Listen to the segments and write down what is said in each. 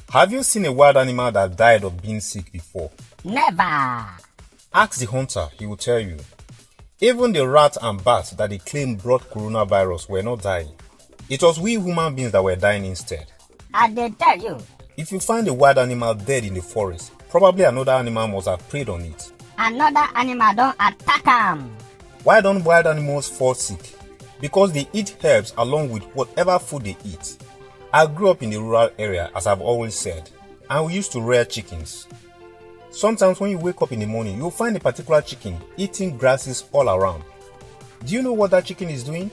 Have you seen a wild animal that died of being sick before? Never! Ask the hunter, he will tell you. Even the rats and bats that they claim brought coronavirus were not dying. It was we human beings that were dying instead. I did tell you. If you find a wild animal dead in the forest, probably another animal must have preyed on it. Another animal don't attack them. Why don't wild animals fall sick? Because they eat herbs along with whatever food they eat. I grew up in the rural area, as I've always said, and we used to rear chickens. Sometimes when you wake up in the morning, you'll find a particular chicken eating grasses all around. Do you know what that chicken is doing?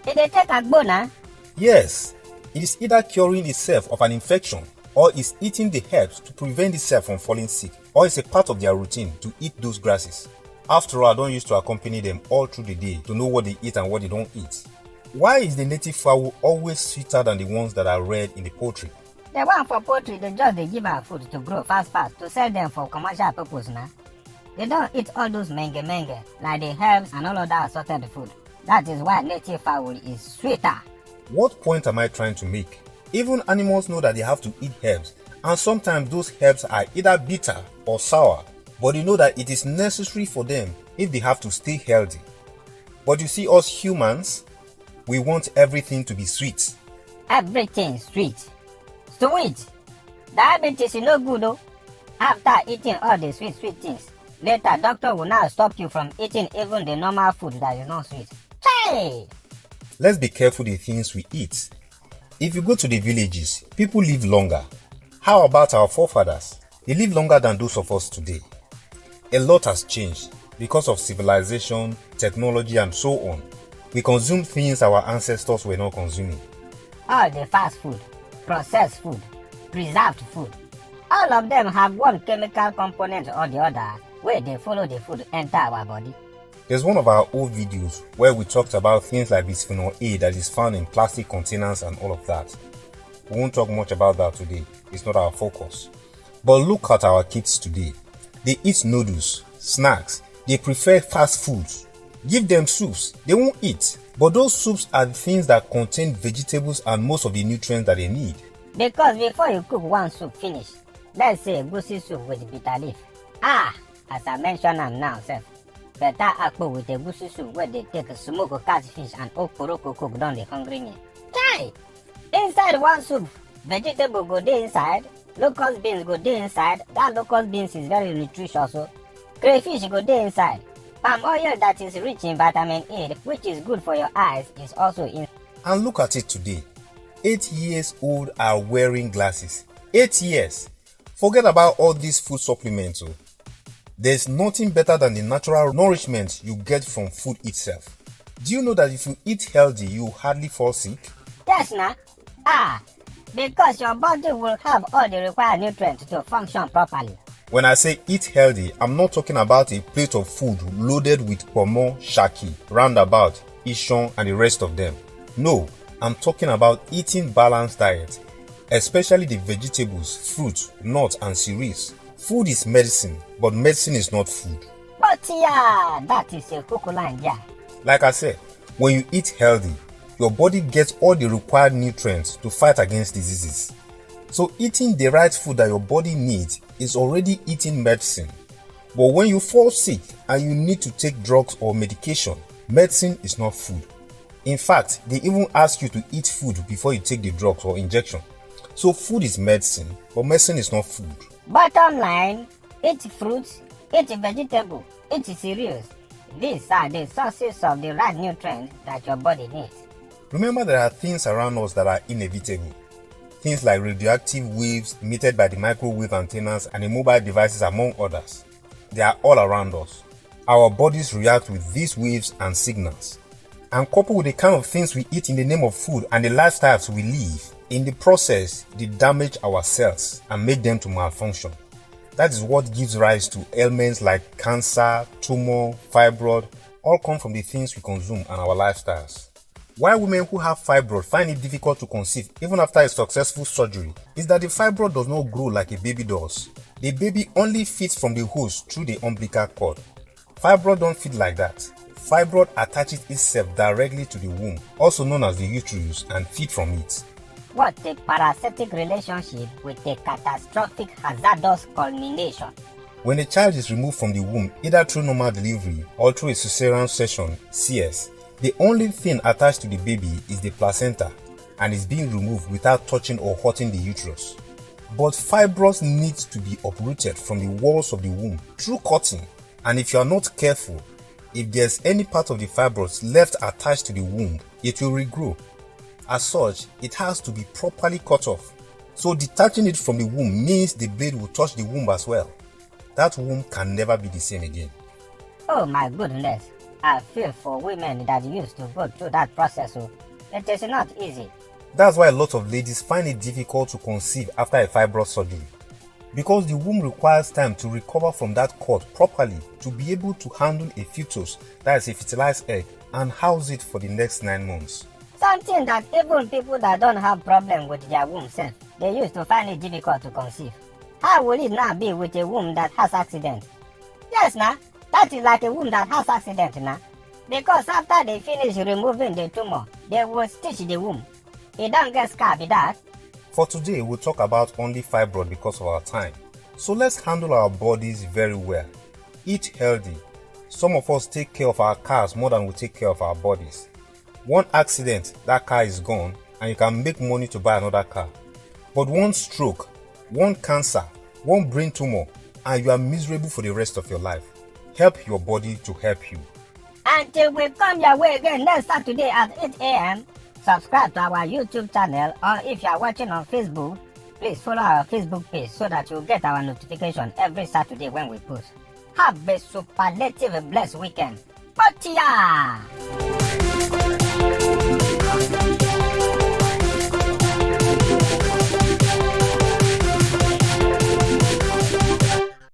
Did they take Takpo now? Yes, it is either curing itself of an infection or is eating the herbs to prevent itself from falling sick, or it's a part of their routine to eat those grasses. After all, I don't used to accompany them all through the day to know what they eat and what they don't eat. Why is the native fowl always sweeter than the ones that are reared in the poultry? The one for poultry, they give our food to grow fast to sell them for commercial purpose now. They don't eat all those menge like the herbs and all of that assorted food. That is why native fowl is sweeter. What point am I trying to make? Even animals know that they have to eat herbs, and sometimes those herbs are either bitter or sour, but they know that it is necessary for them if they have to stay healthy. But you see, us humans, we want everything to be sweet. Everything sweet. Sweet. Diabetes is no good though. After eating all the sweet things, later doctor will now stop you from eating even the normal food that is not sweet. Hey! Let's be careful the things we eat. If you go to the villages, people live longer. How about our forefathers? They live longer than those of us today. A lot has changed because of civilization, technology and so on. We consume things our ancestors were not consuming. All the fast food, processed food, preserved food, all of them have one chemical component or the other where they follow the food enter our body. There's one of our old videos where we talked about things like bisphenol A that is found in plastic containers and all of that. We won't talk much about that today, it's not our focus. But look at our kids today. They eat noodles, snacks, they prefer fast foods. Give them soups, they won't eat. But those soups are the things that contain vegetables and most of the nutrients that they need. Because before you cook one soup finish, let's say goosey soup with bitter leaf. As I mentioned now, sir, better Takpo with a goosey soup where they take a smoked catfish and okporoko cook down the hungry me. Chai! Inside one soup, vegetable go there inside, locust beans go there inside. That locust beans is very nutritious also. Crayfish go there inside. Palm oil that is rich in vitamin A, which is good for your eyes, is also in. And look at it today. 8 years old are wearing glasses. 8 years. Forget about all these food supplements. There's nothing better than the natural nourishment you get from food itself. Do you know that if you eat healthy, you hardly fall sick? Yes, nah. Because your body will have all the required nutrients to function properly. When I say eat healthy, I'm not talking about a plate of food loaded with pomo, shaki, roundabout, ishon and the rest of them. No, I'm talking about eating balanced diet, especially the vegetables, fruits, nuts and cereals. Food is medicine, but medicine is not food. But yeah, that is a cuckoo line, yeah. Like I said, when you eat healthy, your body gets all the required nutrients to fight against diseases. So eating the right food that your body needs is already eating medicine. But when you fall sick and you need to take drugs or medication, medicine is not food. In fact, they even ask you to eat food before you take the drugs or injection. So food is medicine, but medicine is not food. Bottom line, eat fruits, eat vegetable, eat cereals. These are the sources of the right nutrients that your body needs. Remember, there are things around us that are inevitable. Things like radioactive waves emitted by the microwave antennas and the mobile devices, among others. They are all around us. Our bodies react with these waves and signals. And coupled with the kind of things we eat in the name of food and the lifestyles we live, in the process, they damage our cells and make them to malfunction. That is what gives rise to ailments like cancer, tumor, fibroid, all come from the things we consume and our lifestyles. Why women who have fibroid find it difficult to conceive even after a successful surgery is that the fibroid does not grow like a baby does. The baby only feeds from the host through the umbilical cord. Fibroid don't feed like that. Fibroid attaches itself directly to the womb, also known as the uterus, and feed from it. what a parasitic relationship with a catastrophic hazardous culmination. When a child is removed from the womb, either through normal delivery or through a cesarean section (CS), the only thing attached to the baby is the placenta and is being removed without touching or hurting the uterus. But fibroids need to be uprooted from the walls of the womb through cutting, and if you are not careful, if there's any part of the fibroids left attached to the womb, it will regrow. As such, it has to be properly cut off. So detaching it from the womb means the blade will touch the womb as well. That womb can never be the same again. Oh my goodness, I feel for women that used to go through that process. It is not easy. That's why a lot of ladies find it difficult to conceive after a fibroid surgery. Because the womb requires time to recover from that cut properly to be able to handle a fetus, that is a fertilized egg, and house it for the next 9 months. Something that even people that don't have problem with their womb self, they used to find it difficult to conceive. How will it now be with a womb that has accident? Yes, nah, that is like a womb that has accident, nah. Because after they finish removing the tumor, they will stitch the womb. It don't get scarred with that. For today, we'll talk about only fibroid because of our time. So let's handle our bodies very well. Eat healthy. Some of us take care of our cars more than we take care of our bodies. One accident, that car is gone, and you can make money to buy another car. But one stroke, one cancer, one brain tumor, and you are miserable for the rest of your life. Help your body to help you. Until we come your way again next Saturday at 8 a.m., subscribe to our YouTube channel, or if you are watching on Facebook, please follow our Facebook page so that you'll get our notification every Saturday when we post. Have a superlative blessed weekend. Otia!